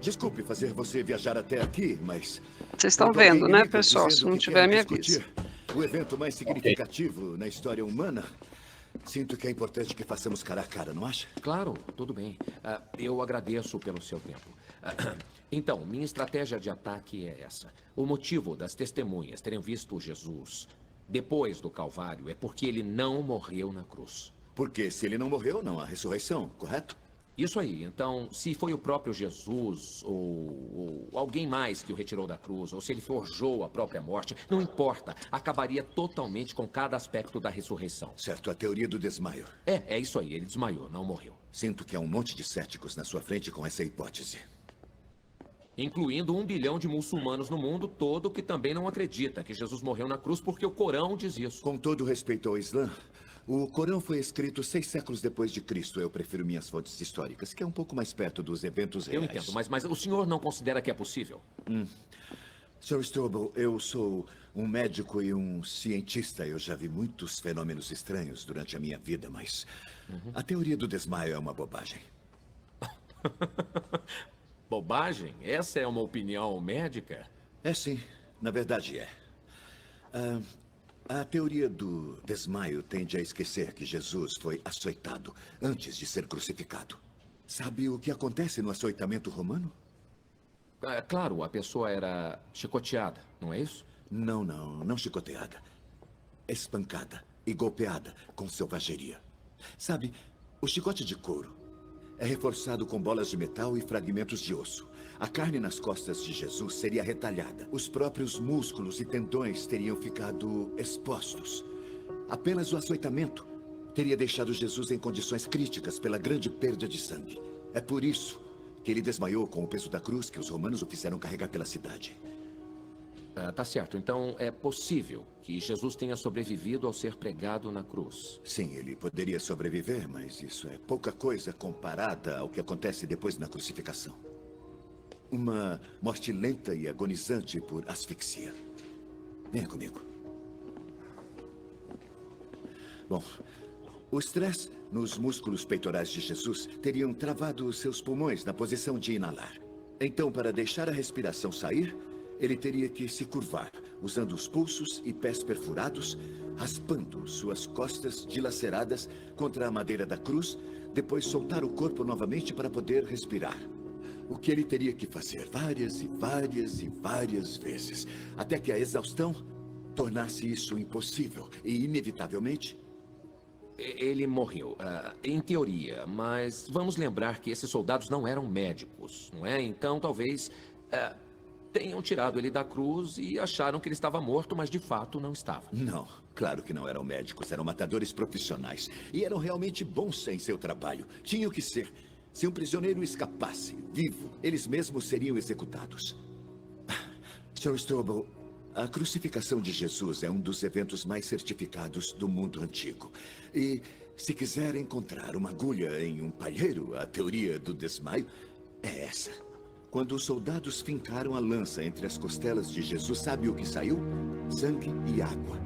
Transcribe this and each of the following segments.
Desculpe fazer você viajar até aqui, mas... Vocês estão quando alguém vendo, me né, liga pessoal? dizendo Se não que tiver, quer me avisa. discutir o evento mais significativo na história humana, sinto que é importante que façamos cara a cara, não acha? Claro, tudo bem. Eu agradeço pelo seu tempo. Então, minha estratégia de ataque é essa. O motivo das testemunhas terem visto Jesus depois do Calvário é porque ele não morreu na cruz. Porque se ele não morreu, não há ressurreição, correto? Isso aí. Então, se foi o próprio Jesus ou alguém mais que o retirou da cruz, ou se ele forjou a própria morte, não importa. Acabaria totalmente com cada aspecto da ressurreição. Certo, a teoria do desmaio. É isso aí. Ele desmaiou, não morreu. Sinto que há um monte de céticos na sua frente com essa hipótese. Incluindo 1 bilhão de muçulmanos no mundo todo que também não acredita que Jesus morreu na cruz porque o Corão diz isso. Com todo respeito ao Islã, o Corão foi escrito 6 séculos depois de Cristo. Eu prefiro minhas fontes históricas, que é um pouco mais perto dos eventos reais. Eu entendo, mas o senhor não considera que é possível? Sr. Strobel, eu sou um médico e um cientista. Eu já vi muitos fenômenos estranhos durante a minha vida, mas a teoria do desmaio é uma bobagem. Bobagem? Essa é uma opinião médica? É sim, na verdade é. A teoria do desmaio tende a esquecer que Jesus foi açoitado antes de ser crucificado. Sabe o que acontece no açoitamento romano? Claro, a pessoa era chicoteada, não é isso? Não chicoteada. Espancada e golpeada com selvageria. Sabe, o chicote de couro é reforçado com bolas de metal e fragmentos de osso. A carne nas costas de Jesus seria retalhada. Os próprios músculos e tendões teriam ficado expostos. Apenas o açoitamento teria deixado Jesus em condições críticas pela grande perda de sangue. É por isso que ele desmaiou com o peso da cruz que os romanos o fizeram carregar pela cidade. Tá certo. Então é possível que Jesus tenha sobrevivido ao ser pregado na cruz. Sim, ele poderia sobreviver, mas isso é pouca coisa comparada ao que acontece depois na crucificação. Uma morte lenta e agonizante por asfixia. Venha comigo. Bom, o estresse nos músculos peitorais de Jesus teriam travado seus pulmões na posição de inalar. Então, para deixar a respiração sair, ele teria que se curvar, usando os pulsos e pés perfurados, raspando suas costas dilaceradas contra a madeira da cruz, depois soltar o corpo novamente para poder respirar. O que ele teria que fazer várias e várias e várias vezes, até que a exaustão tornasse isso impossível e, inevitavelmente... Ele morreu, em teoria, mas vamos lembrar que esses soldados não eram médicos, não é? Então, talvez tenham tirado ele da cruz e acharam que ele estava morto, mas de fato não estava. Não, claro que não eram médicos, eram matadores profissionais. E eram realmente bons em seu trabalho. Tinham que ser. Se um prisioneiro escapasse, vivo, eles mesmos seriam executados. Sr. Strobel, a crucificação de Jesus é um dos eventos mais certificados do mundo antigo. E se quiser encontrar uma agulha em um palheiro, a teoria do desmaio é essa. Quando os soldados fincaram a lança entre as costelas de Jesus, sabe o que saiu? Sangue e água.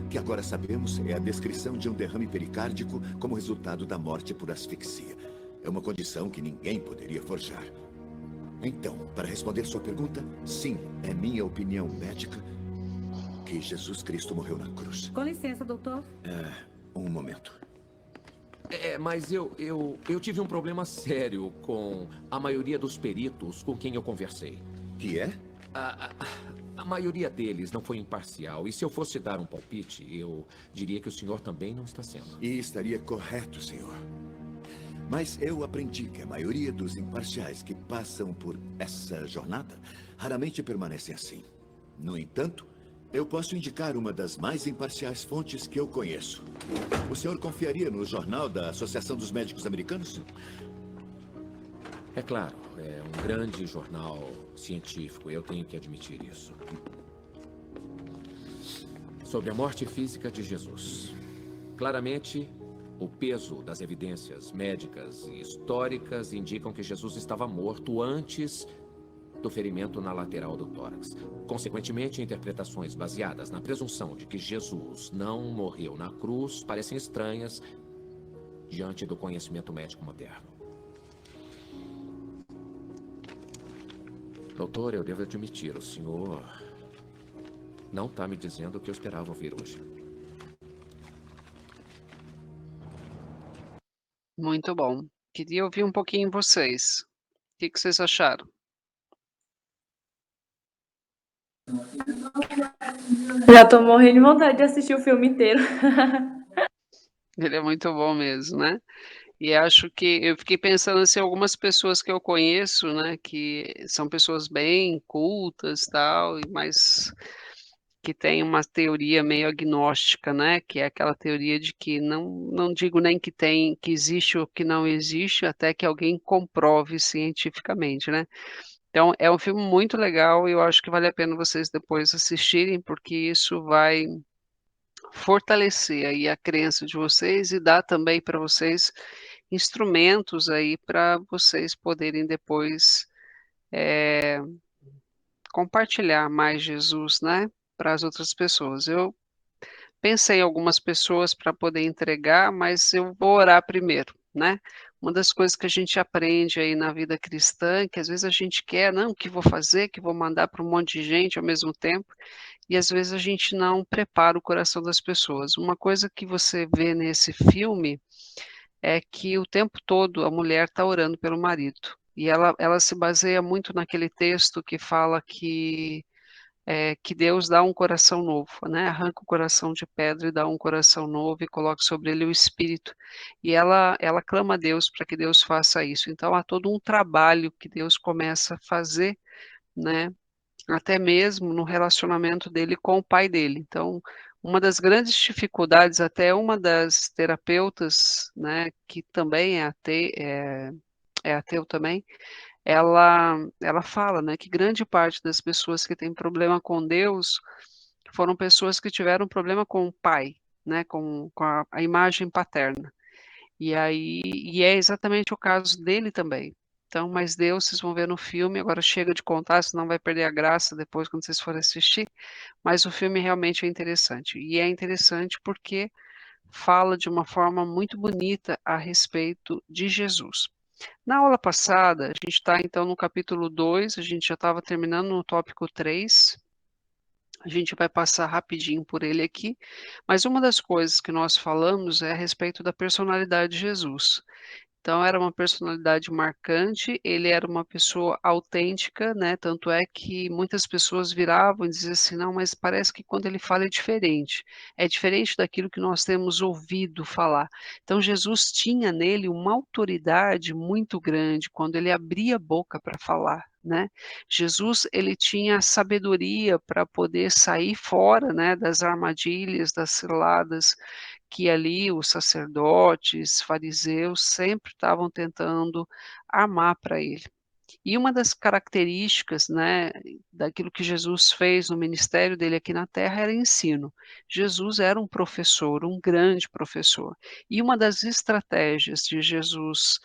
Que agora sabemos é a descrição de um derrame pericárdico como resultado da morte por asfixia. É uma condição que ninguém poderia forjar. Então, para responder sua pergunta, sim, é minha opinião médica que Jesus Cristo morreu na cruz. Com licença, doutor. Um momento. Mas eu tive um problema sério com a maioria dos peritos com quem eu conversei. Que é? A maioria deles não foi imparcial. E se eu fosse dar um palpite, eu diria que o senhor também não está sendo. E estaria correto, senhor. Mas eu aprendi que a maioria dos imparciais que passam por essa jornada raramente permanecem assim. No entanto, eu posso indicar uma das mais imparciais fontes que eu conheço. O senhor confiaria no jornal da Associação dos Médicos Americanos? É claro, é um grande jornal científico, eu tenho que admitir isso. Sobre a morte física de Jesus. Claramente, o peso das evidências médicas e históricas indicam que Jesus estava morto antes do ferimento na lateral do tórax. Consequentemente, interpretações baseadas na presunção de que Jesus não morreu na cruz parecem estranhas diante do conhecimento médico moderno. Doutor, eu devo admitir, o senhor não está me dizendo o que eu esperava ouvir hoje. Muito bom. Queria ouvir um pouquinho vocês. O que vocês acharam? Já tô morrendo de vontade de assistir o filme inteiro. Ele é muito bom mesmo, né? E acho que eu fiquei pensando assim, algumas pessoas que eu conheço, né, que são pessoas bem cultas, tal, mas que tem uma teoria meio agnóstica, né, que é aquela teoria de que não digo nem que tem, que existe ou que não existe, até que alguém comprove cientificamente, né? Então, é um filme muito legal e eu acho que vale a pena vocês depois assistirem, porque isso vai fortalecer aí a crença de vocês e dar também para vocês instrumentos aí para vocês poderem depois compartilhar mais Jesus, né, para as outras pessoas. Eu pensei em algumas pessoas para poder entregar, mas eu vou orar primeiro, né? Uma das coisas que a gente aprende aí na vida cristã, que às vezes a gente quer, não, que vou fazer, que vou mandar para um monte de gente ao mesmo tempo, e às vezes a gente não prepara o coração das pessoas. Uma coisa que você vê nesse filme é que o tempo todo a mulher está orando pelo marido. E ela se baseia muito naquele texto que fala que Deus dá um coração novo, né? Arranca o coração de pedra e dá um coração novo e coloca sobre ele o Espírito. E ela clama a Deus para que Deus faça isso. Então há todo um trabalho que Deus começa a fazer, né? Até mesmo no relacionamento dele com o pai dele. Então, uma das grandes dificuldades, até uma das terapeutas, né, que também é ateu também, ela fala, né, que grande parte das pessoas que têm problema com Deus foram pessoas que tiveram problema com o pai, né, com a imagem paterna. E é exatamente o caso dele também. Então, mas Deus, vocês vão ver no filme, agora chega de contar, senão vai perder a graça depois quando vocês forem assistir, mas o filme realmente é interessante. E é interessante porque fala de uma forma muito bonita a respeito de Jesus. Na aula passada, a gente está então no capítulo 2, a gente já estava terminando no tópico 3. A gente vai passar rapidinho por ele aqui, mas uma das coisas que nós falamos é a respeito da personalidade de Jesus. Então era uma personalidade marcante, ele era uma pessoa autêntica, né, tanto é que muitas pessoas viravam e diziam assim: "Não, mas parece que quando ele fala é diferente daquilo que nós temos ouvido falar". Então Jesus tinha nele uma autoridade muito grande quando ele abria a boca para falar, né. Jesus, ele tinha sabedoria para poder sair fora, né, das armadilhas, das ciladas que ali os sacerdotes, fariseus sempre estavam tentando armar para ele. E uma das características, né, daquilo que Jesus fez no ministério dele aqui na terra era ensino. Jesus era um professor, um grande professor. E uma das estratégias de Jesus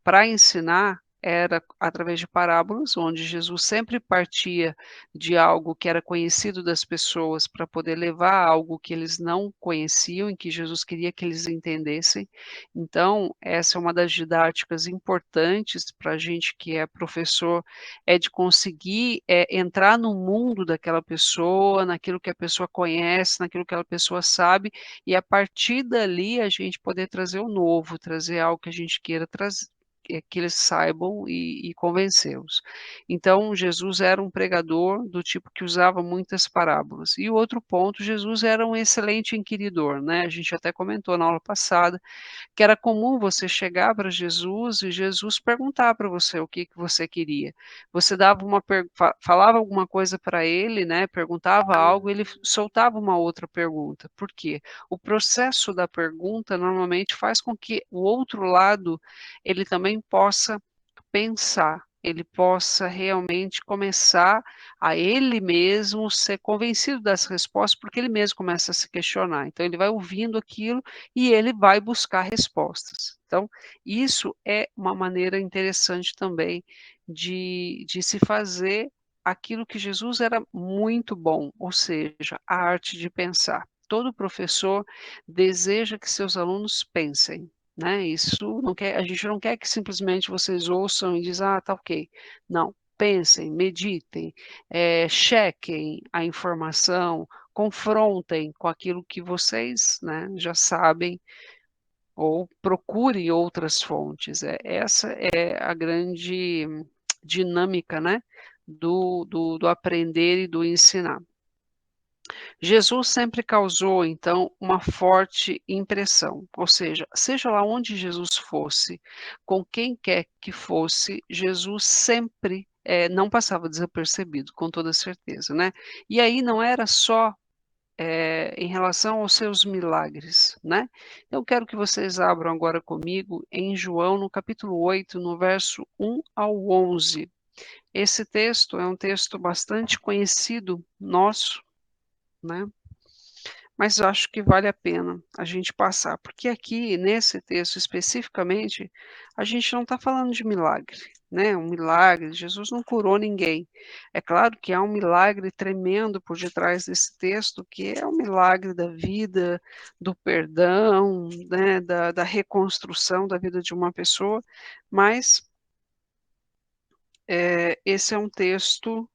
para ensinar era através de parábolas, onde Jesus sempre partia de algo que era conhecido das pessoas para poder levar a algo que eles não conheciam e que Jesus queria que eles entendessem. Então, essa é uma das didáticas importantes para a gente que é professor, é de conseguir, entrar no mundo daquela pessoa, naquilo que a pessoa conhece, naquilo que aquela pessoa sabe, e a partir dali a gente poder trazer o novo, trazer algo que a gente queira trazer que eles saibam e convencê-los. Então, Jesus era um pregador do tipo que usava muitas parábolas. E o outro ponto, Jesus era um excelente inquiridor, né? A gente até comentou na aula passada que era comum você chegar para Jesus e Jesus perguntar para você o que que você queria. Você dava uma falava alguma coisa para ele, né, perguntava algo, ele soltava uma outra pergunta. Por quê? O processo da pergunta normalmente faz com que o outro lado, ele também possa pensar, ele possa realmente começar a ele mesmo ser convencido das respostas, porque ele mesmo começa a se questionar. Então ele vai ouvindo aquilo e ele vai buscar respostas. Então, isso é uma maneira interessante também de se fazer aquilo que Jesus era muito bom, ou seja, a arte de pensar. Todo professor deseja que seus alunos pensem, né? Isso não quer, a gente não quer que simplesmente vocês ouçam e dizem, ah, tá ok. Não, pensem, meditem, chequem a informação, confrontem com aquilo que vocês, né, já sabem, ou procurem outras fontes. Essa é a grande dinâmica, né, do aprender e do ensinar. Jesus sempre causou, então, uma forte impressão, ou seja lá onde Jesus fosse, com quem quer que fosse, Jesus sempre não passava desapercebido, com toda certeza, né? E aí não era só em relação aos seus milagres, né? Eu quero que vocês abram agora comigo em João, no capítulo 8, no verso 1 ao 11. Esse texto é um texto bastante conhecido nosso, né? Mas eu acho que vale a pena a gente passar, porque aqui, nesse texto especificamente, a gente não está falando de milagre, né? Um milagre, Jesus não curou ninguém. É claro que há um milagre tremendo por detrás desse texto, que é o milagre da vida, do perdão, né? Da reconstrução da vida de uma pessoa, mas esse é um texto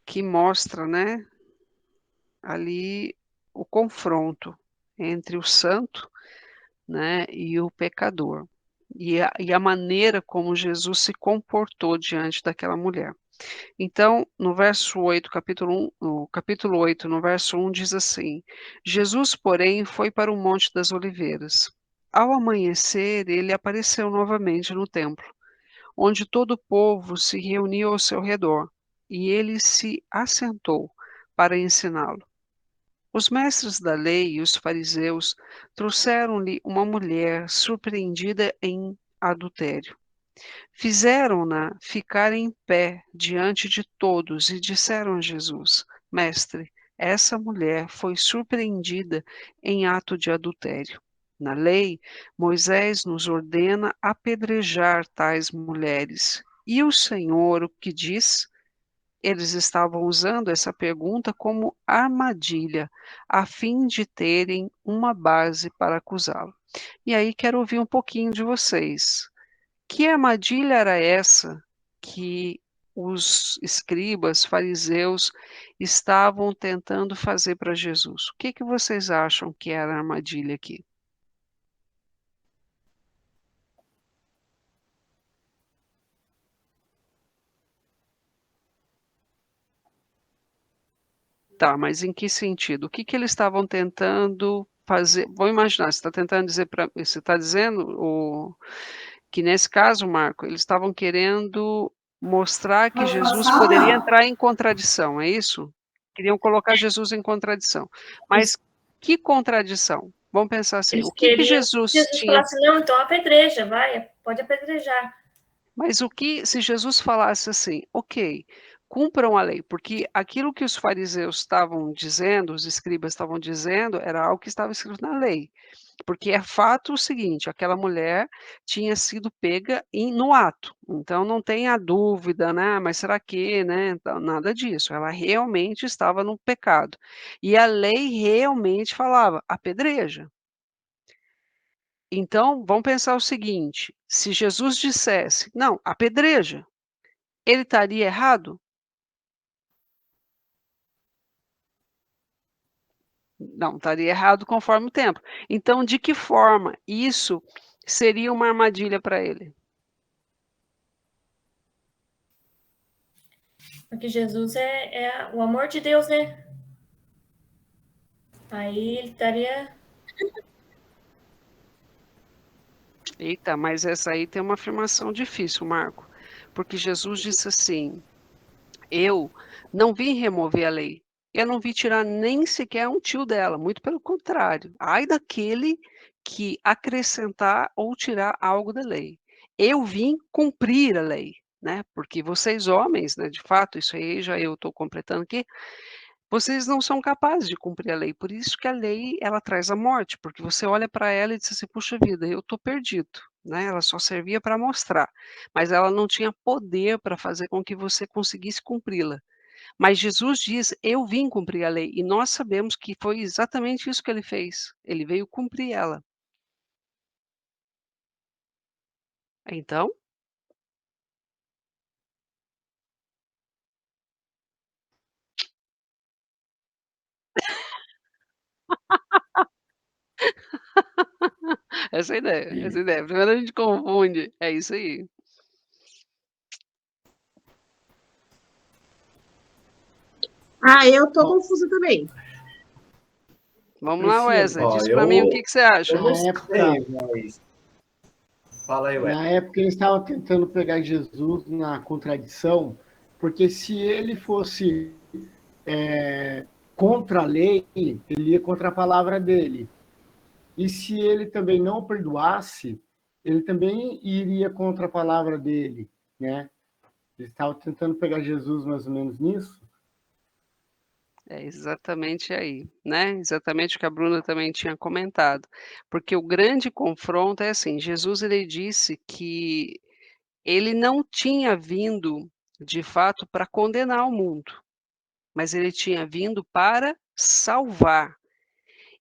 que mostra, né, ali o confronto entre o santo, né, e o pecador. E a maneira como Jesus se comportou diante daquela mulher. Então, no verso 8, capítulo 1, no capítulo 8, no verso 1, diz assim: Jesus, porém, foi para o Monte das Oliveiras. Ao amanhecer, ele apareceu novamente no templo, onde todo o povo se reuniu ao seu redor, e ele se assentou para ensiná-lo. Os mestres da lei e os fariseus trouxeram-lhe uma mulher surpreendida em adultério. Fizeram-na ficar em pé diante de todos e disseram a Jesus: Mestre, essa mulher foi surpreendida em ato de adultério. Na lei, Moisés nos ordena apedrejar tais mulheres. E o Senhor o que diz? Eles estavam usando essa pergunta como armadilha, a fim de terem uma base para acusá-lo. E aí quero ouvir um pouquinho de vocês. Que armadilha era essa que os escribas, fariseus, estavam tentando fazer para Jesus? O que que vocês acham que era a armadilha aqui? Tá, mas em que sentido? O que que eles estavam tentando fazer? Vamos imaginar, você está tentando dizer para, você está dizendo que nesse caso, Marco, eles estavam querendo mostrar que Pode Jesus passar, poderia não? entrar em contradição, é isso? Queriam colocar Jesus em contradição. Mas Eles, que contradição? Vamos pensar assim, o eles que que queriam que Jesus Jesus tinha. falasse, não, então apedreja, vai, pode apedrejar. Mas o que, se Jesus falasse assim, ok, cumpram a lei, porque aquilo que os fariseus estavam dizendo, os escribas estavam dizendo, era algo que estava escrito na lei. Porque é fato o seguinte, aquela mulher tinha sido pega no ato, então não tenha dúvida, né, mas será que, né, então, nada disso, ela realmente estava no pecado. E a lei realmente falava, apedreja. Então, vamos pensar o seguinte, se Jesus dissesse, não, apedreja, ele estaria errado? Não, estaria errado conforme o tempo. Então, de que forma isso seria uma armadilha para ele? Porque Jesus é o amor de Deus, né? Aí ele estaria. Eita, mas essa aí tem uma afirmação difícil, Marco, porque Jesus disse assim: Eu não vim remover a lei, eu não vim tirar nem sequer um tio dela, muito pelo contrário. Ai daquele que acrescentar ou tirar algo da lei. Eu vim cumprir a lei, né? Porque vocês homens, né, de fato, isso aí já eu estou completando aqui, vocês não são capazes de cumprir a lei, por isso que a lei ela traz a morte, porque você olha para ela e diz assim: "Puxa vida, eu estou perdido", né, ela só servia para mostrar, mas ela não tinha poder para fazer com que você conseguisse cumpri-la. Mas Jesus diz: "Eu vim cumprir a lei", e nós sabemos que foi exatamente isso que ele fez, ele veio cumprir ela. Então, Essa é a ideia, essa é a ideia. Primeiro a gente confunde, é isso aí. Eu tô confusa também. Vamos lá, Priscila. Wesley, Ó, diz pra mim o eu, que você acha. eu não Na sei, época, mas... Fala aí, ué. na época eles estavam tentando pegar Jesus na contradição, porque se ele fosse contra a lei, ele ia contra a palavra dele. E se ele também não perdoasse, ele também iria contra a palavra dele, né? Eles estavam tentando pegar Jesus mais ou menos nisso. É exatamente aí, né? Exatamente o que a Bruna também tinha comentado. Porque o grande confronto é assim, Jesus ele disse que ele não tinha vindo, de fato, para condenar o mundo, mas ele tinha vindo para salvar.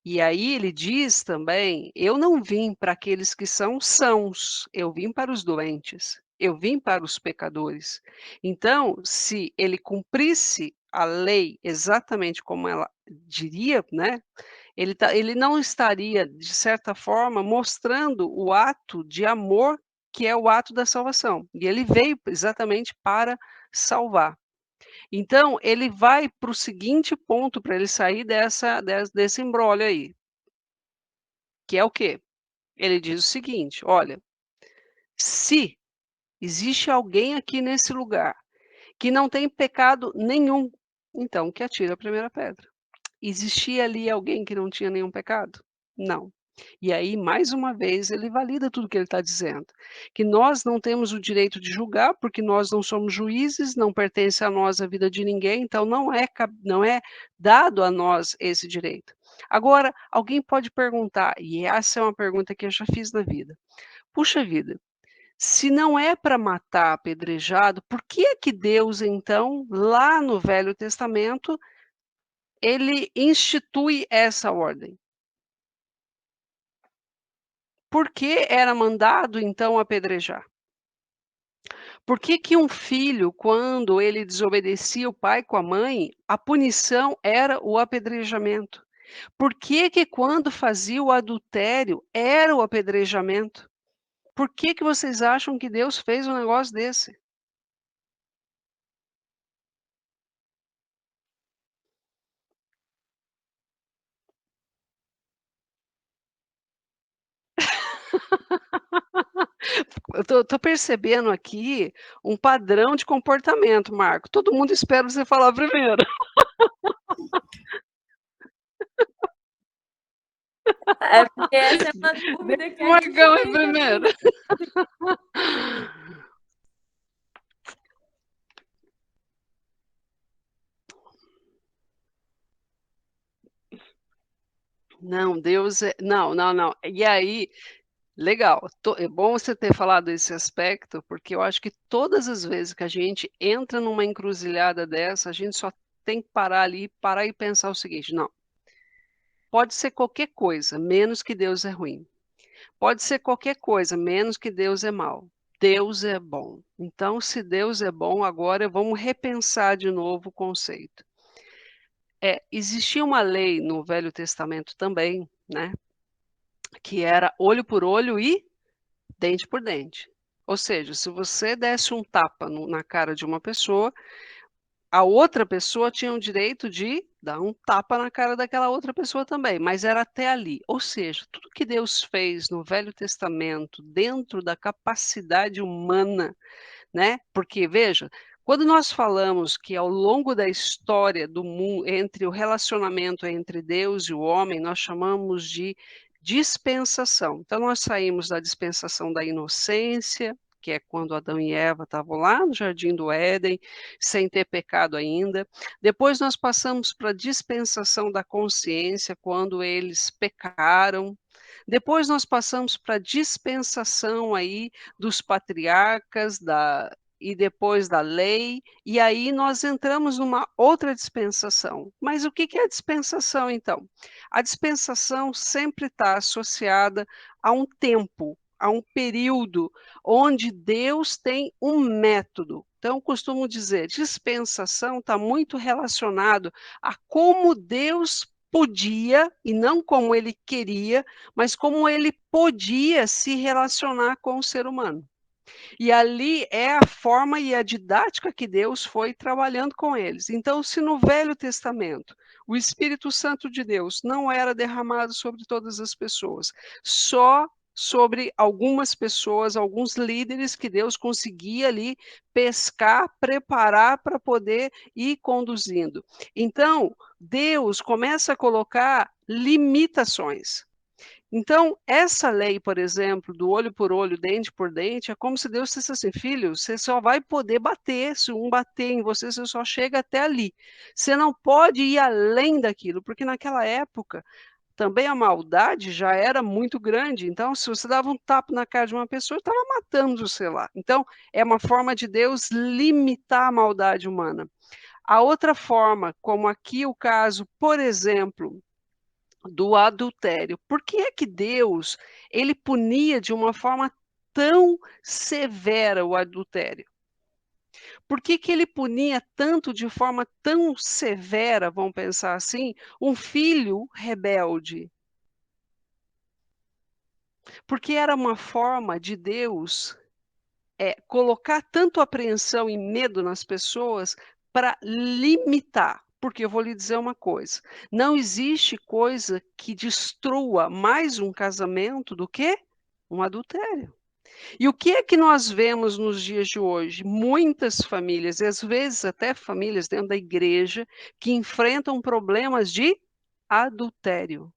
E aí ele diz também: eu não vim para aqueles que são sãos, eu vim para os doentes, eu vim para os pecadores. Então, se ele cumprisse a lei exatamente como ela diria, né, ele não estaria, de certa forma, mostrando o ato de amor que é o ato da salvação. E ele veio exatamente para salvar. Então, ele vai para o seguinte ponto para ele sair desse imbróglio aí, que é o quê? Ele diz o seguinte: olha, se existe alguém aqui nesse lugar que não tem pecado nenhum, então que atire a primeira pedra. Existia ali alguém que não tinha nenhum pecado? Não. E aí, mais uma vez, ele valida tudo que ele está dizendo, que nós não temos o direito de julgar, porque nós não somos juízes, não pertence a nós a vida de ninguém, então não é dado a nós esse direito. Agora, alguém pode perguntar, e essa é uma pergunta que eu já fiz na vida: puxa vida, se não é para matar apedrejado, por que é que Deus, então, lá no Velho Testamento, ele institui essa ordem? Por que era mandado, então, apedrejar? Por que que um filho, quando ele desobedecia o pai com a mãe, a punição era o apedrejamento? Por que que quando fazia o adultério era o apedrejamento? Por que que vocês acham que Deus fez um negócio desse? Eu tô percebendo aqui um padrão de comportamento, Marco. Todo mundo espera você falar primeiro. É porque essa é uma dúvida que a gente Marcão é tem primeiro. também. Não, Deus é não, não, não. E aí, legal, é bom você ter falado esse aspecto, porque eu acho que todas as vezes que a gente entra numa encruzilhada dessa, a gente só tem que parar e pensar o seguinte: não, pode ser qualquer coisa, menos que Deus é ruim. Pode ser qualquer coisa, menos que Deus é mau. Deus é bom. Então, se Deus é bom, agora vamos repensar de novo o conceito. Existia uma lei no Velho Testamento também, né, que era olho por olho e dente por dente. Ou seja, se você desse um tapa na cara de uma pessoa, a outra pessoa tinha o direito de dar um tapa na cara daquela outra pessoa também, mas era até ali. Ou seja, tudo que Deus fez no Velho Testamento, dentro da capacidade humana, né? Porque, veja, quando nós falamos que ao longo da história do mundo, entre o relacionamento entre Deus e o homem, nós chamamos de dispensação. Então, nós saímos da dispensação da inocência, que é quando Adão e Eva estavam lá no Jardim do Éden, sem ter pecado ainda. Depois nós passamos para a dispensação da consciência, quando eles pecaram. Depois nós passamos para a dispensação aí dos patriarcas, e depois da lei, e aí nós entramos numa outra dispensação. Mas o que que é a dispensação, então? A dispensação sempre está associada a um tempo, a um período, onde Deus tem um método. Então, eu costumo dizer, dispensação está muito relacionado a como Deus podia, e não como ele queria, mas como ele podia se relacionar com o ser humano. E ali é a forma e a didática que Deus foi trabalhando com eles. Então, se no Velho Testamento o Espírito Santo de Deus não era derramado sobre todas as pessoas, só sobre algumas pessoas, alguns líderes que Deus conseguia ali pescar, preparar para poder ir conduzindo. Então, Deus começa a colocar limitações. Então, essa lei, por exemplo, do olho por olho, dente por dente, é como se Deus dissesse assim, filho, você só vai poder bater, se um bater em você, você só chega até ali. Você não pode ir além daquilo, porque naquela época também a maldade já era muito grande. Então, se você dava um tapa na cara de uma pessoa, estava matando, sei lá. Então, é uma forma de Deus limitar a maldade humana. A outra forma, como aqui o caso, por exemplo, do adultério. Por que é que Deus, ele punia de uma forma tão severa o adultério? Por que que ele punia tanto, de forma tão severa, vamos pensar assim, um filho rebelde? Porque era uma forma de Deus colocar tanto apreensão e medo nas pessoas para limitar. Porque eu vou lhe dizer uma coisa: não existe coisa que destrua mais um casamento do que um adultério. E o que é que nós vemos nos dias de hoje? Muitas famílias, e às vezes até famílias dentro da igreja, que enfrentam problemas de adultério.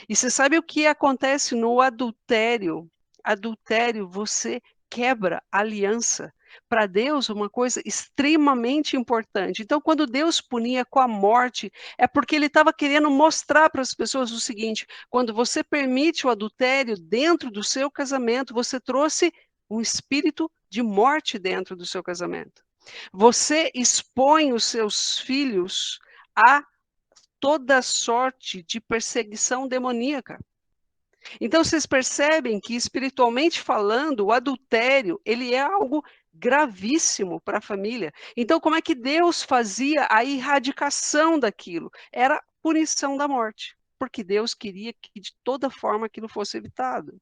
E você sabe o que acontece no adultério? Adultério, você quebra a aliança. Para Deus, uma coisa extremamente importante. Então, quando Deus punia com a morte, é porque ele estava querendo mostrar para as pessoas o seguinte: quando você permite o adultério dentro do seu casamento, você trouxe um espírito de morte dentro do seu casamento. Você expõe os seus filhos a toda sorte de perseguição demoníaca. Então vocês percebem que, espiritualmente falando, o adultério, ele é algo gravíssimo para a família. Então, como é que Deus fazia a erradicação daquilo? Era punição da morte, porque Deus queria que de toda forma aquilo fosse evitado.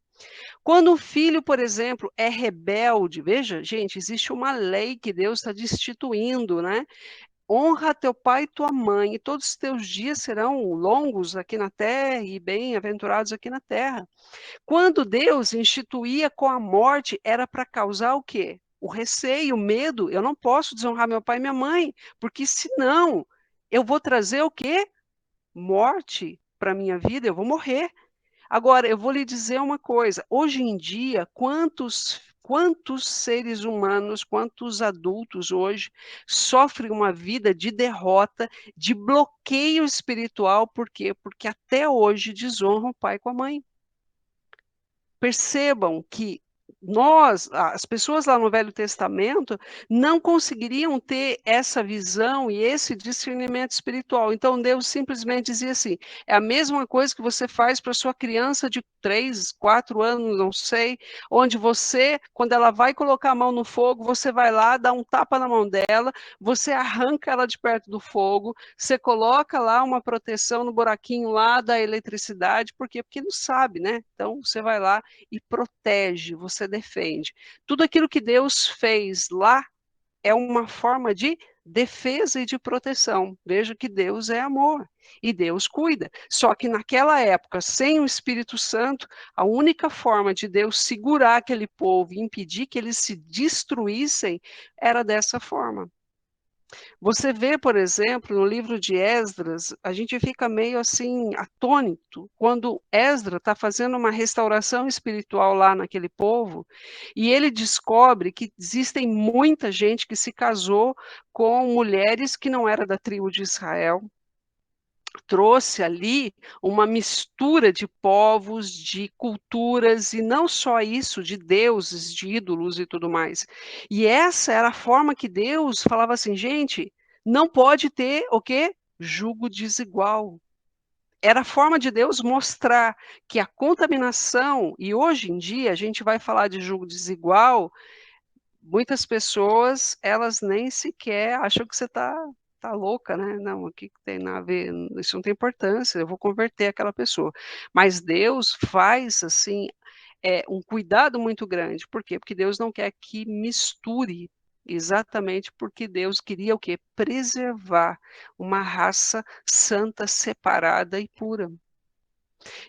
Quando o filho, por exemplo, é rebelde, veja, gente, existe uma lei que Deus está destituindo, né? Honra teu pai e tua mãe, e todos os teus dias serão longos aqui na terra e bem-aventurados aqui na terra. Quando Deus instituía com a morte, era para causar o quê? O receio, o medo. Eu não posso desonrar meu pai e minha mãe, porque senão eu vou trazer o quê? Morte para a minha vida, eu vou morrer. Agora, eu vou lhe dizer uma coisa: hoje em dia, quantos seres humanos, quantos adultos hoje sofrem uma vida de derrota, de bloqueio espiritual, por quê? Porque até hoje desonram o pai com a mãe. Percebam que as pessoas lá no Velho Testamento, não conseguiriam ter essa visão e esse discernimento espiritual. Então Deus simplesmente dizia assim: é a mesma coisa que você faz para sua criança de 3, 4 anos, não sei, onde você, quando ela vai colocar a mão no fogo, você vai lá, dá um tapa na mão dela, você arranca ela de perto do fogo, você coloca lá uma proteção no buraquinho lá da eletricidade, por quê? Porque não sabe, né? Então você vai lá e protege, você defende. Tudo aquilo que Deus fez lá é uma forma de defesa e de proteção. Veja que Deus é amor e Deus cuida. Só que naquela época, sem o Espírito Santo, a única forma de Deus segurar aquele povo e impedir que eles se destruíssem era dessa forma. Você vê, por exemplo, no livro de Esdras, a gente fica meio assim atônito quando Esdras está fazendo uma restauração espiritual lá naquele povo e ele descobre que existem muita gente que se casou com mulheres que não eram da tribo de Israel. Trouxe ali uma mistura de povos, de culturas, e não só isso, de deuses, de ídolos e tudo mais. E essa era a forma que Deus falava assim, gente, não pode ter o quê? Jugo desigual. Era a forma de Deus mostrar que a contaminação, e hoje em dia a gente vai falar de jugo desigual, muitas pessoas, elas nem sequer acham que você está tá louca, né? Não, o que que tem a ver? Isso não tem importância, eu vou converter aquela pessoa. Mas Deus faz, assim, um cuidado muito grande. Por quê? Porque Deus não quer que misture, exatamente porque Deus queria o quê? Preservar uma raça santa, separada e pura.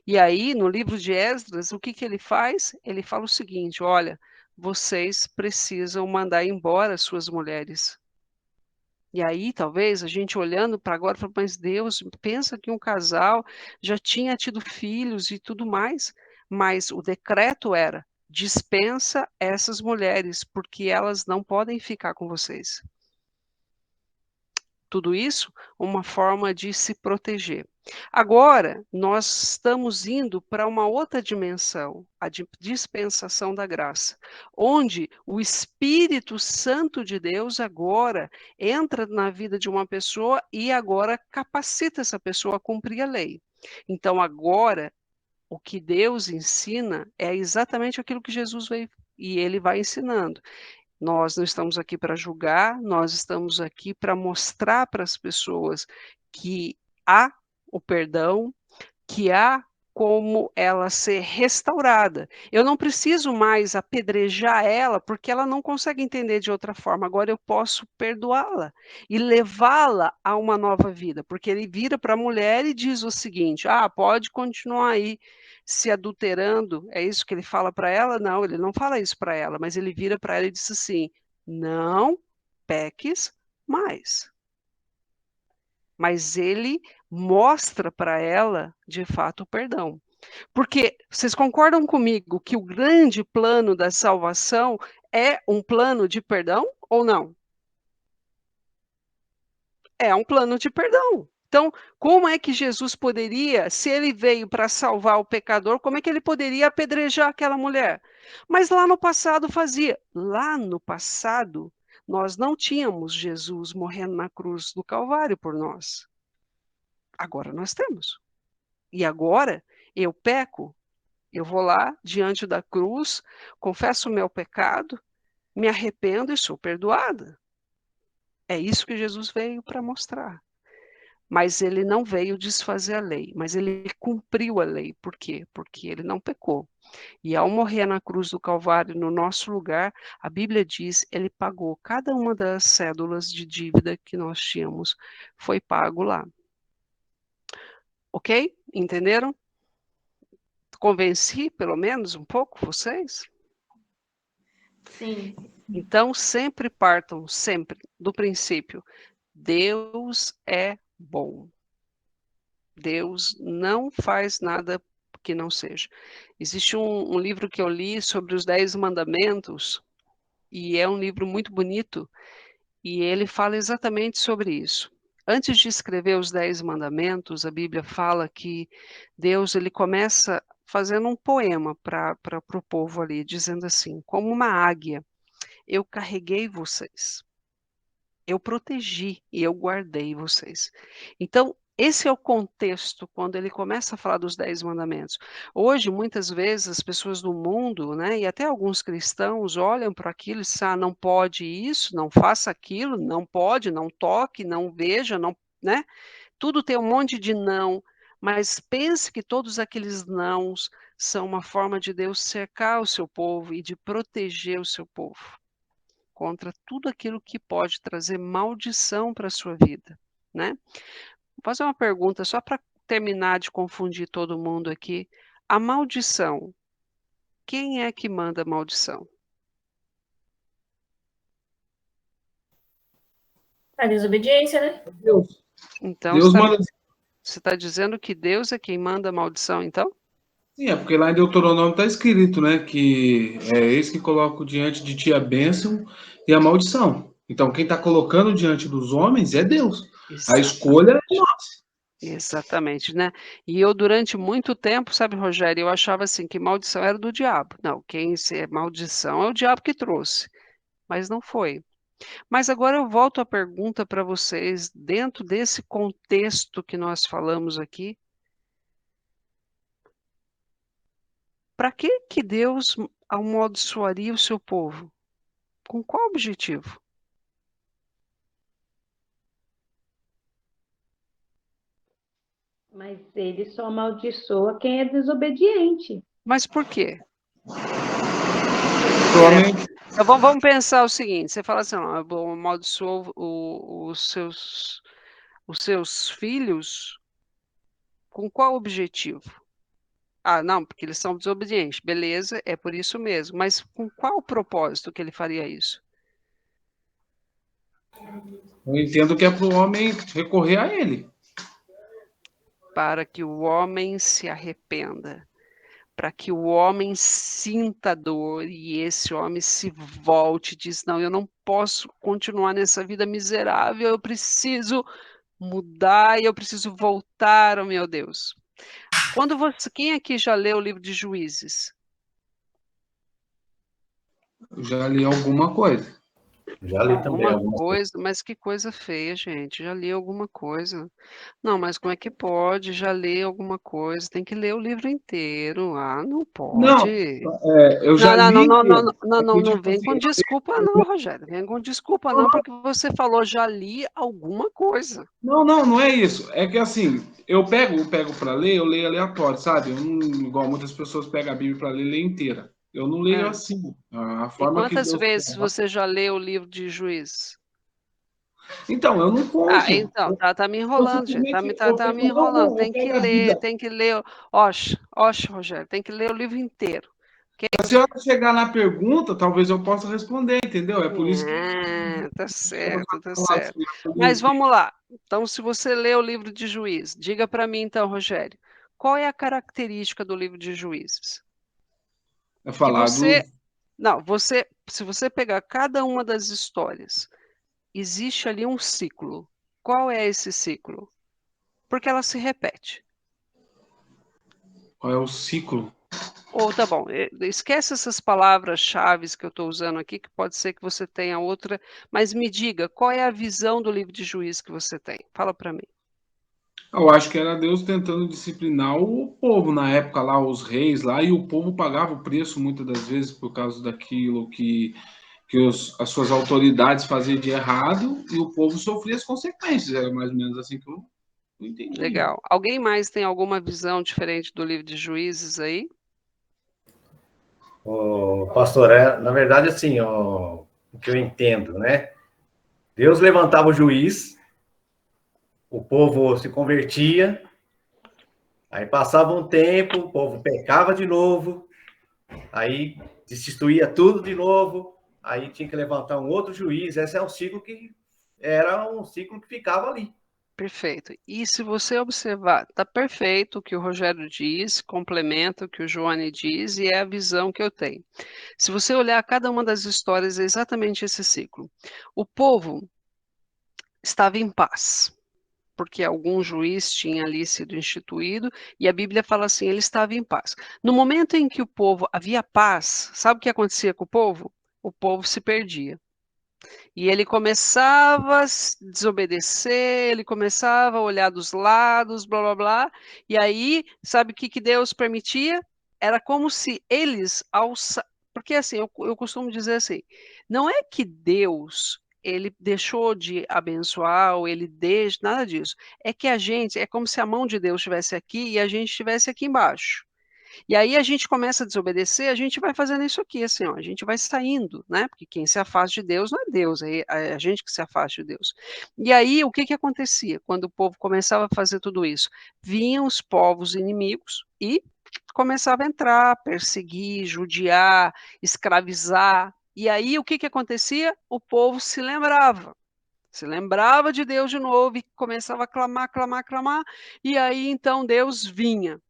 E aí, no livro de Esdras, o que que ele faz? Ele fala o seguinte: olha, vocês precisam mandar embora suas mulheres. E aí, talvez, a gente olhando para agora, fala, mas Deus, pensa que um casal já tinha tido filhos e tudo mais, mas o decreto era: dispensa essas mulheres, porque elas não podem ficar com vocês. Tudo isso, uma forma de se proteger. Agora, nós estamos indo para uma outra dimensão, a dispensação da graça, onde o Espírito Santo de Deus agora entra na vida de uma pessoa e agora capacita essa pessoa a cumprir a lei. Então, agora, o que Deus ensina é exatamente aquilo que Jesus veio e ele vai ensinando. Nós não estamos aqui para julgar, nós estamos aqui para mostrar para as pessoas que há o perdão, que há como ela ser restaurada. Eu não preciso mais apedrejar ela, porque ela não consegue entender de outra forma. Agora eu posso perdoá-la e levá-la a uma nova vida, porque ele vira para a mulher e diz o seguinte: ah, pode continuar aí se adulterando. É isso que ele fala para ela? Não, ele não fala isso para ela, mas ele vira para ela e diz assim: não peques mais. Mas ele mostra para ela, de fato, o perdão. Porque vocês concordam comigo que o grande plano da salvação é um plano de perdão ou não? É um plano de perdão. Então, como é que Jesus poderia, se ele veio para salvar o pecador, como é que ele poderia apedrejar aquela mulher? Mas lá no passado fazia. Lá no passado, nós não tínhamos Jesus morrendo na cruz do Calvário por nós. Agora nós temos. E agora eu peco, eu vou lá diante da cruz, confesso o meu pecado, me arrependo e sou perdoada. É isso que Jesus veio para mostrar. Mas ele não veio desfazer a lei, mas ele cumpriu a lei. Por quê? Porque ele não pecou. E ao morrer na cruz do Calvário, no nosso lugar, a Bíblia diz, ele pagou cada uma das cédulas de dívida que nós tínhamos, foi pago lá. Ok? Entenderam? Convenci, pelo menos, um pouco vocês? Sim. Então, sempre partam, sempre, do princípio, Deus é bom. Deus não faz nada que não seja. Existe um livro que eu li sobre os 10 mandamentos, e é um livro muito bonito, e ele fala exatamente sobre isso. Antes de escrever os 10 mandamentos, a Bíblia fala que Deus ele começa fazendo um poema para o povo ali, dizendo assim: como uma águia, eu carreguei vocês, eu protegi e eu guardei vocês. Então, esse é o contexto quando ele começa a falar dos 10 mandamentos. Hoje, muitas vezes, as pessoas do mundo, né, e até alguns cristãos olham para aquilo e dizem, ah, não pode isso, não faça aquilo, não pode, não toque, não veja, não, né? Tudo tem um monte de não, mas pense que todos aqueles nãos são uma forma de Deus cercar o seu povo e de proteger o seu povo contra tudo aquilo que pode trazer maldição para a sua vida, né? Vou fazer uma pergunta só para terminar de confundir todo mundo aqui. A maldição, quem é que manda a maldição? A desobediência, né? Deus. Então, Deus manda. você está dizendo que Deus é quem manda a maldição, então? Sim, é porque lá em Deuteronômio está escrito, né? Que é eis que coloco diante de ti a bênção e a maldição. Então, quem está colocando diante dos homens é Deus. A escolha é nossa. Exatamente, né? E eu, durante muito tempo, sabe, Rogério, eu achava assim que maldição era do diabo. Não, quem é maldição é o diabo que trouxe. Mas não foi. Mas agora eu volto a pergunta para vocês, dentro desse contexto que nós falamos aqui, para que Deus amaldiçoaria o seu povo? Com qual objetivo? Mas ele só amaldiçoa quem é desobediente. Mas por quê? Provavelmente, Então, vamos pensar o seguinte: você fala assim, não, eu amaldiçoo os seus filhos com qual objetivo? Ah, não, porque eles são desobedientes. Beleza, é por isso mesmo. Mas com qual propósito que ele faria isso? eu entendo que é para o homem recorrer a ele. Para que o homem se arrependa, para que o homem sinta dor e esse homem se volte e diz: não, eu não posso continuar nessa vida miserável, eu preciso mudar e eu preciso voltar ao meu Deus. Quem aqui já leu o livro de Juízes? Eu já li alguma coisa. Já li também Alguma algumas coisas. coisa, mas que coisa feia, gente. Já li alguma coisa. Não, mas como é que pode? Já li alguma coisa. Tem que ler o livro inteiro. Ah, não Não, pode. eu Não, já não, não, li não, não, inteiro. não, É não, que, não tipo vem assim, com desculpa, não, Rogério. Vem com desculpa, não, porque você falou já li alguma coisa. não é isso. É que assim, eu pego para ler, eu leio aleatório, sabe? Eu não, igual muitas pessoas pegam a Bíblia para ler, leio inteira. Eu não leio É. assim. A E forma que quantas Deus vezes quer. você já leu o livro de Juízes? Então, eu não Ah, conto. então, tá me Eu enrolando, gente. simplesmente Tá me não, enrolando. eu pego a Bíblia. Tem que ler. Oxe, Rogério, tem que ler o livro inteiro. Se a senhora chegar na pergunta, talvez eu possa responder, entendeu? É por isso que Tá certo, tá falar certo. assim, eu Mas li. vamos lá. Então, se você lê o livro de Juízes, diga para mim então, Rogério, qual é a característica do livro de Juízes? É Que falar você, dos. não, se você pegar cada uma das histórias, existe ali um ciclo. Qual é esse ciclo? Porque ela se repete. Qual é o ciclo? Ou tá bom, esquece essas palavras-chave que eu estou usando aqui, que pode ser que você tenha outra, mas me diga, qual é a visão do livro de Juízes que você tem? Fala para mim. Eu acho que era Deus tentando disciplinar o povo na época lá, os reis lá, e o povo pagava o preço muitas das vezes por causa daquilo que as suas autoridades faziam de errado e o povo sofria as consequências. Era mais ou menos assim que eu entendi. Legal. Alguém mais tem alguma visão diferente do livro de Juízes aí? Pastor, na verdade, assim, o que eu entendo, né? Deus levantava o juiz, o povo se convertia, aí passava um tempo, o povo pecava de novo, aí destituía tudo de novo, aí tinha que levantar um outro juiz. Esse é um ciclo que era um ciclo que ficava ali. Perfeito. E se você observar, está perfeito o que o Rogério diz, complementa o que o Joane diz, e é a visão que eu tenho. Se você olhar cada uma das histórias, é exatamente esse ciclo. O povo estava em paz, porque algum juiz tinha ali sido instituído, e a Bíblia fala assim, ele estava em paz. No momento em que o povo havia paz, sabe o que acontecia com o povo? O povo se perdia. E ele começava a desobedecer, ele começava a olhar dos lados, blá blá blá. E aí, sabe o que Deus permitia? Era como se eles, porque assim, eu costumo dizer assim, não é que Deus ele deixou de abençoar ou ele deixa, nada disso. É que a gente, é como se a mão de Deus estivesse aqui e a gente estivesse aqui embaixo. E aí a gente começa a desobedecer, a gente vai fazendo isso aqui, assim, ó, a gente vai saindo, né? Porque quem se afasta de Deus não é Deus, é a gente que se afasta de Deus. E aí o que que acontecia quando o povo começava a fazer tudo isso? Vinham os povos inimigos e começava a entrar, perseguir, judiar, escravizar. E aí o que que acontecia? O povo se lembrava de Deus de novo e começava a clamar, clamar, clamar, e aí então Deus vinha.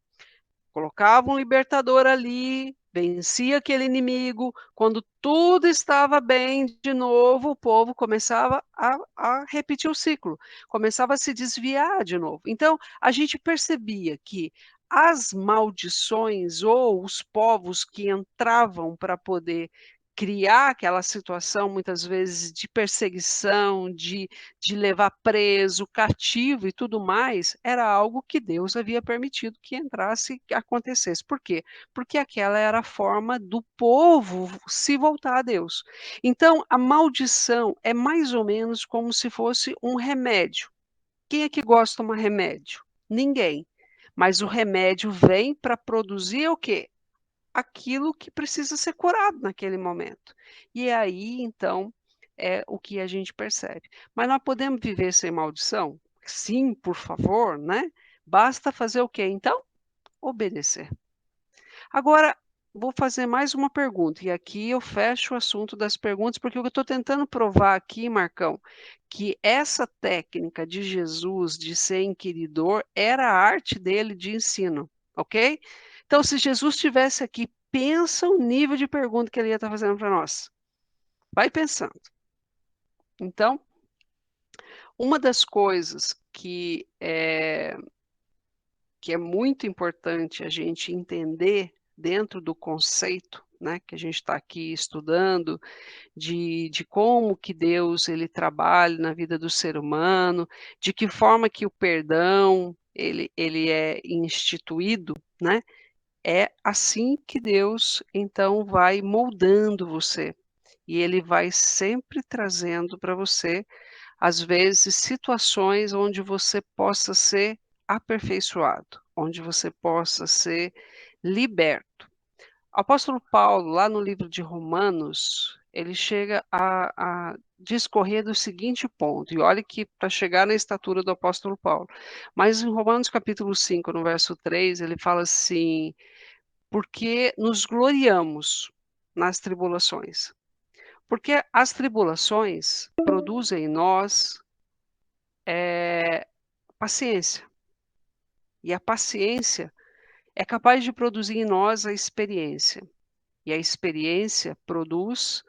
Colocava um libertador ali, vencia aquele inimigo. Quando tudo estava bem de novo, o povo começava a repetir o ciclo, começava a se desviar de novo. Então, a gente percebia que as maldições ou os povos que entravam para poder criar aquela situação, muitas vezes, de perseguição, de levar preso, cativo e tudo mais, era algo que Deus havia permitido que entrasse, que acontecesse. Por quê? Porque aquela era a forma do povo se voltar a Deus. Então, a maldição é mais ou menos como se fosse um remédio. Quem é que gosta de tomar remédio? Ninguém. mas o remédio vem para produzir o quê? Aquilo que precisa ser curado naquele momento. E aí, então, é o que a gente percebe. Mas nós podemos viver sem maldição? Sim, por favor, né? Basta fazer o quê, então? Obedecer. Agora, vou fazer mais uma pergunta, e aqui eu fecho o assunto das perguntas, porque eu estou tentando provar aqui, Marcão, que essa técnica de Jesus de ser inquiridor era a arte dele de ensino, ok? Então, se Jesus estivesse aqui, pensa o nível de pergunta que ele ia estar fazendo para nós. Vai pensando. Então, uma das coisas que é muito importante a gente entender dentro do conceito, né, que a gente está aqui estudando, de como que Deus ele trabalha na vida do ser humano, de que forma que o perdão ele é instituído, né? É assim que Deus então vai moldando você. E ele vai sempre trazendo para você, às vezes, situações onde você possa ser aperfeiçoado, onde você possa ser liberto. O apóstolo Paulo, lá no livro de Romanos, ele chega a discorrer do seguinte ponto, e olha que para chegar na estatura do apóstolo Paulo, mas em Romanos capítulo 5, no verso 3, ele fala assim, porque nos gloriamos nas tribulações. Porque as tribulações produzem em nós paciência. E a paciência é capaz de produzir em nós a experiência. E a experiência produz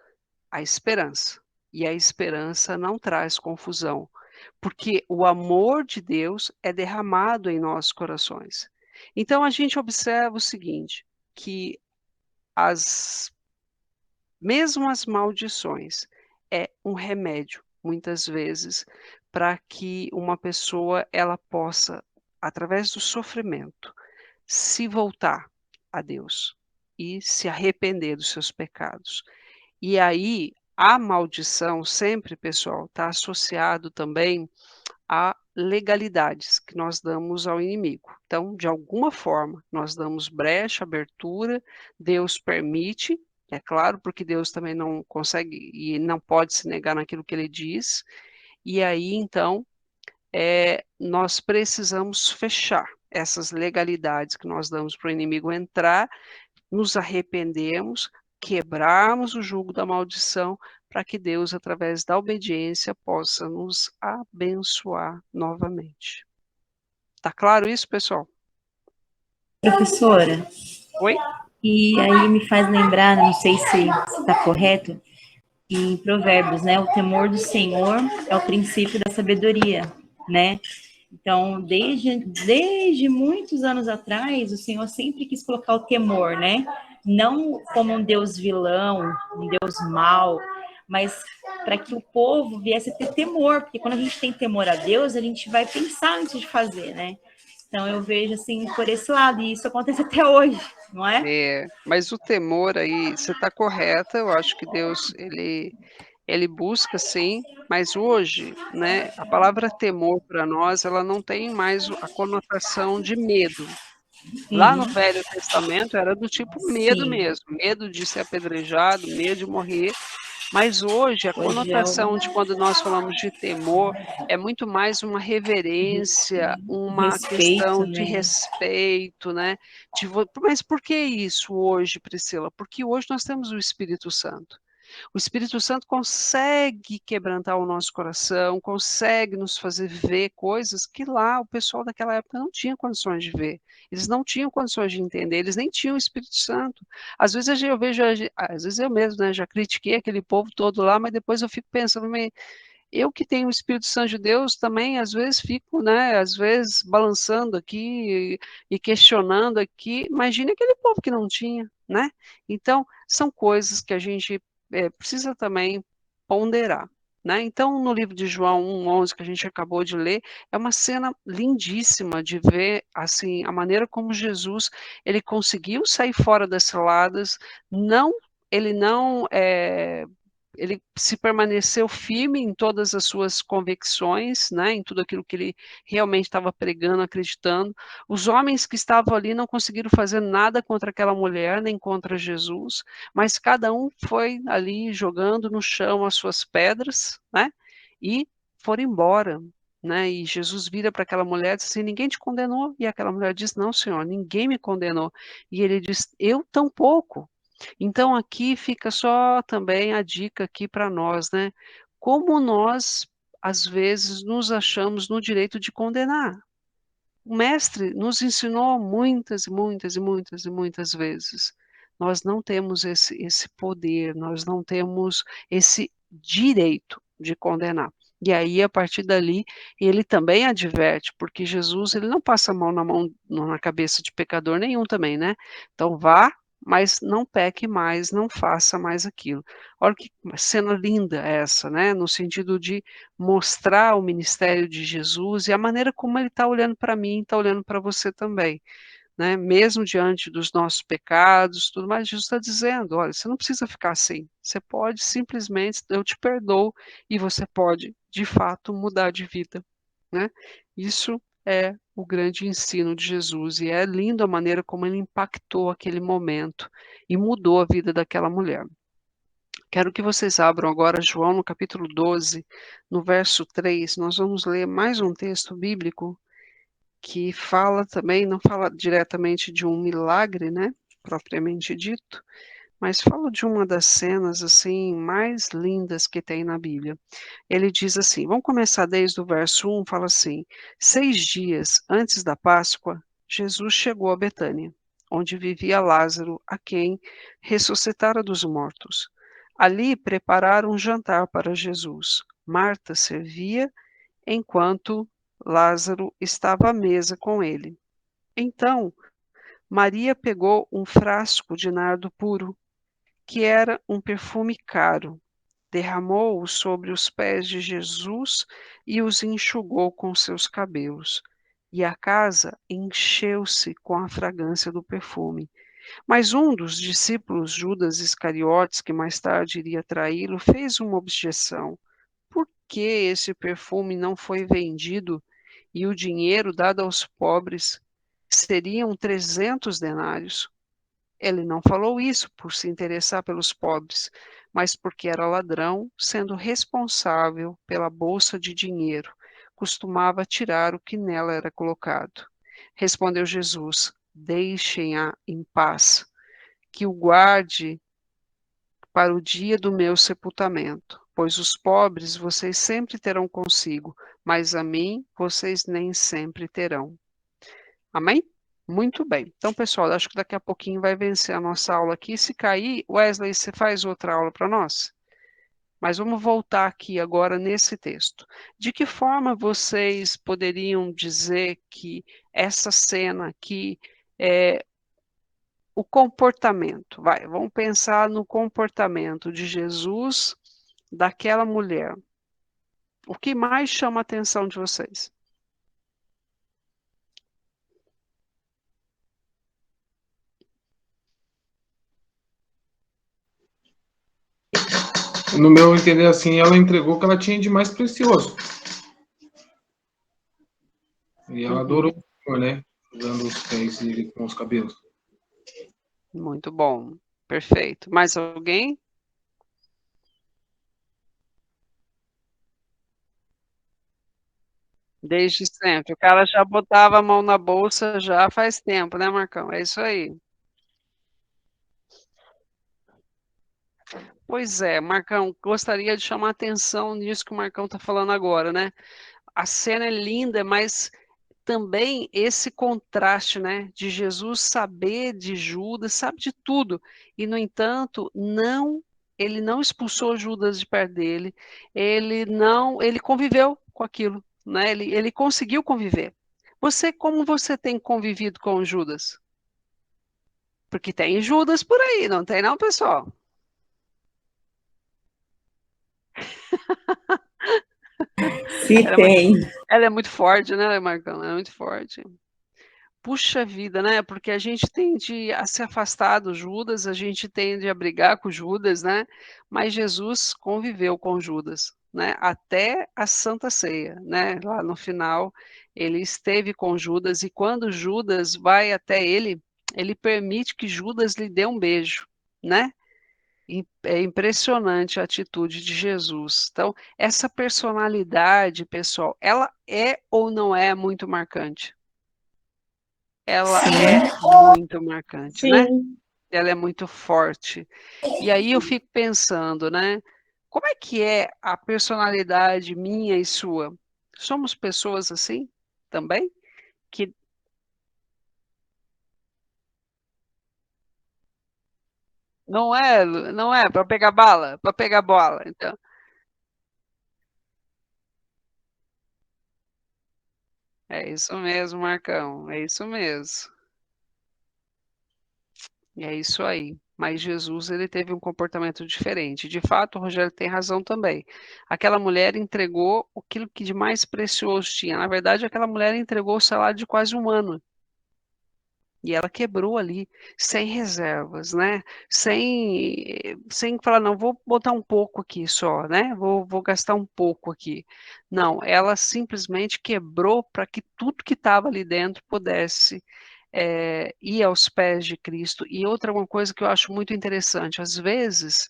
a esperança. E a esperança não traz confusão, porque o amor de Deus é derramado em nossos corações. Então a gente observa o seguinte, que as mesmo as maldições é um remédio, muitas vezes, para que uma pessoa ela possa, através do sofrimento, se voltar a Deus e se arrepender dos seus pecados. E aí, a maldição sempre, pessoal, está associado também a legalidades que nós damos ao inimigo. Então, de alguma forma, nós damos brecha, abertura, Deus permite, é claro, porque Deus também não consegue e não pode se negar naquilo que ele diz, e aí, então, nós precisamos fechar essas legalidades que nós damos para o inimigo entrar, nos arrependemos, quebrarmos o jugo da maldição, para que Deus, através da obediência, possa nos abençoar novamente. Tá claro isso, pessoal? Professora, Oi? e aí me faz lembrar, não sei se está correto, em Provérbios, né? O temor do Senhor é o princípio da sabedoria, né? Então, desde muitos anos atrás, o Senhor sempre quis colocar o temor, né? Não como um Deus vilão, um Deus mau, mas para que o povo viesse a ter temor, porque quando a gente tem temor a Deus, a gente vai pensar antes de fazer, né? Então, eu vejo assim por esse lado, e isso acontece até hoje, não é? Mas o temor aí, você está correta, eu acho que Deus, ele busca sim, mas hoje, né, a palavra temor para nós, ela não tem mais a conotação de medo. Lá no Uhum. Velho Testamento era do tipo medo Sim. mesmo, medo de ser apedrejado, medo de morrer, mas hoje a Hoje é conotação de quando nós falamos de temor é muito mais uma reverência, uma respeito, questão de né? respeito, né? Mas por que isso hoje, Priscila? Porque hoje nós temos o Espírito Santo. O Espírito Santo consegue quebrantar o nosso coração, consegue nos fazer ver coisas que lá o pessoal daquela época não tinha condições de ver. Eles não tinham condições de entender, eles nem tinham o Espírito Santo. Às vezes eu vejo, às vezes eu mesmo, né, já critiquei aquele povo todo lá, mas depois eu fico pensando, eu que tenho o Espírito Santo de Deus também, às vezes fico, né, às vezes balançando aqui e questionando aqui. Imagine aquele povo que não tinha, né? Então, são coisas que a gente precisa também ponderar, né? Então, no livro de João 1:11 que a gente acabou de ler, é uma cena lindíssima de ver, assim, a maneira como Jesus, ele conseguiu sair fora das ciladas, ele não ele se permaneceu firme em todas as suas convicções, né, em tudo aquilo que ele realmente estava pregando, acreditando. Os homens que estavam ali não conseguiram fazer nada contra aquela mulher, nem contra Jesus, mas cada um foi ali jogando no chão as suas pedras, né, e foram embora. Né, e Jesus vira para aquela mulher e diz assim: ninguém te condenou? E aquela mulher diz: não, Senhor, ninguém me condenou. E ele diz: eu tampouco. Então aqui fica só também a dica aqui para nós, né? Como nós, às vezes, nos achamos no direito de condenar. O mestre nos ensinou muitas e muitas e muitas e muitas vezes. Nós não temos esse poder, nós não temos esse direito de condenar. E aí, a partir dali, ele também adverte, porque Jesus ele não passa a mão na cabeça de pecador nenhum também, né? Então vá, mas não peque mais, não faça mais aquilo. Olha que cena linda essa, né? No sentido de mostrar o ministério de Jesus e a maneira como ele está olhando para mim, está olhando para você também, né? Mesmo diante dos nossos pecados, tudo mais, Jesus está dizendo: olha, você não precisa ficar assim, você pode simplesmente, eu te perdoo e você pode, de fato, mudar de vida, né? Isso é o grande ensino de Jesus e é lindo a maneira como ele impactou aquele momento e mudou a vida daquela mulher. Quero que vocês abram agora João no capítulo 12, no verso 3. Nós vamos ler mais um texto bíblico que fala também, não fala diretamente de um milagre, né, propriamente dito, mas fala de uma das cenas assim mais lindas que tem na Bíblia. Ele diz assim, vamos começar desde o verso 1, fala assim: 6 dias antes da Páscoa, Jesus chegou a Betânia, onde vivia Lázaro, a quem ressuscitara dos mortos. Ali prepararam um jantar para Jesus. Marta servia, enquanto Lázaro estava à mesa com ele. Então, Maria pegou um frasco de nardo puro, que era um perfume caro, derramou-o sobre os pés de Jesus e os enxugou com seus cabelos. E a casa encheu-se com a fragrância do perfume. Mas um dos discípulos, Judas Iscariotes, que mais tarde iria traí-lo, fez uma objeção. Por que esse perfume não foi vendido e o dinheiro dado aos pobres? Seriam 300 denários. Ele não falou isso por se interessar pelos pobres, mas porque era ladrão, sendo responsável pela bolsa de dinheiro. Costumava tirar o que nela era colocado. Respondeu Jesus: deixem-a em paz, que o guarde para o dia do meu sepultamento. Pois os pobres vocês sempre terão consigo, mas a mim vocês nem sempre terão. Amém? Muito bem. Então, pessoal, acho que daqui a pouquinho vai vencer a nossa aula aqui. Se cair, Wesley, você faz outra aula para nós? Mas vamos voltar aqui agora nesse texto. De que forma vocês poderiam dizer que essa cena aqui é o comportamento? Vamos pensar no comportamento de Jesus daquela mulher. O que mais chama a atenção de vocês? No meu entender, assim, ela entregou o que ela tinha de mais precioso. E ela adorou o Senhor, né? Usando os pés dele com os cabelos. Muito bom. Perfeito. Mais alguém? Desde sempre. O cara já botava a mão na bolsa já faz tempo, né, Marcão? É isso aí. Pois é, Marcão, gostaria de chamar a atenção nisso que o Marcão está falando agora, né? A cena é linda, mas também esse contraste, né, de Jesus saber de Judas, sabe de tudo, e no entanto, ele não expulsou Judas de perto dele, ele conviveu com aquilo, né? Ele conseguiu conviver. Como você tem convivido com Judas? Porque tem Judas por aí, não tem não, pessoal? Se tem. Ela é muito forte, né, Marcão? Ela é muito forte. Puxa vida, né? Porque a gente tende a se afastar do Judas, a gente tende a brigar com Judas, né? Mas Jesus conviveu com Judas, né? Até a Santa Ceia, né? Lá no final, ele esteve com Judas e quando Judas vai até ele, ele permite que Judas lhe dê um beijo, né? É impressionante a atitude de Jesus. Então, essa personalidade, pessoal, ela é ou não é muito marcante? Ela é Sim. muito marcante, né? Sim. Ela é muito forte. E aí eu fico pensando, né? Como é que é a personalidade minha e sua? Somos pessoas assim também? Que não é para pegar bala, para pegar bola. Então, é isso mesmo, Marcão, é isso mesmo. E é isso aí. Mas Jesus, ele teve um comportamento diferente. De fato, o Rogério tem razão também. Aquela mulher entregou aquilo que de mais precioso tinha. Na verdade, aquela mulher entregou o salário de quase um ano. E ela quebrou ali, sem reservas, né? Sem falar, não, vou botar um pouco aqui só, né? Vou gastar um pouco aqui. Não, ela simplesmente quebrou para que tudo que estava ali dentro pudesse ir aos pés de Cristo. E outra uma coisa que eu acho muito interessante, às vezes,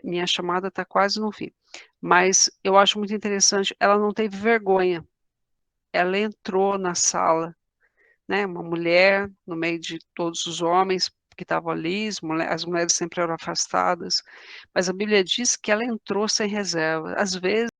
minha chamada está quase no fim, mas eu acho muito interessante, ela não teve vergonha. Ela entrou na sala, né, uma mulher no meio de todos os homens que estavam ali, as mulheres sempre eram afastadas, mas a Bíblia diz que ela entrou sem reserva. Às vezes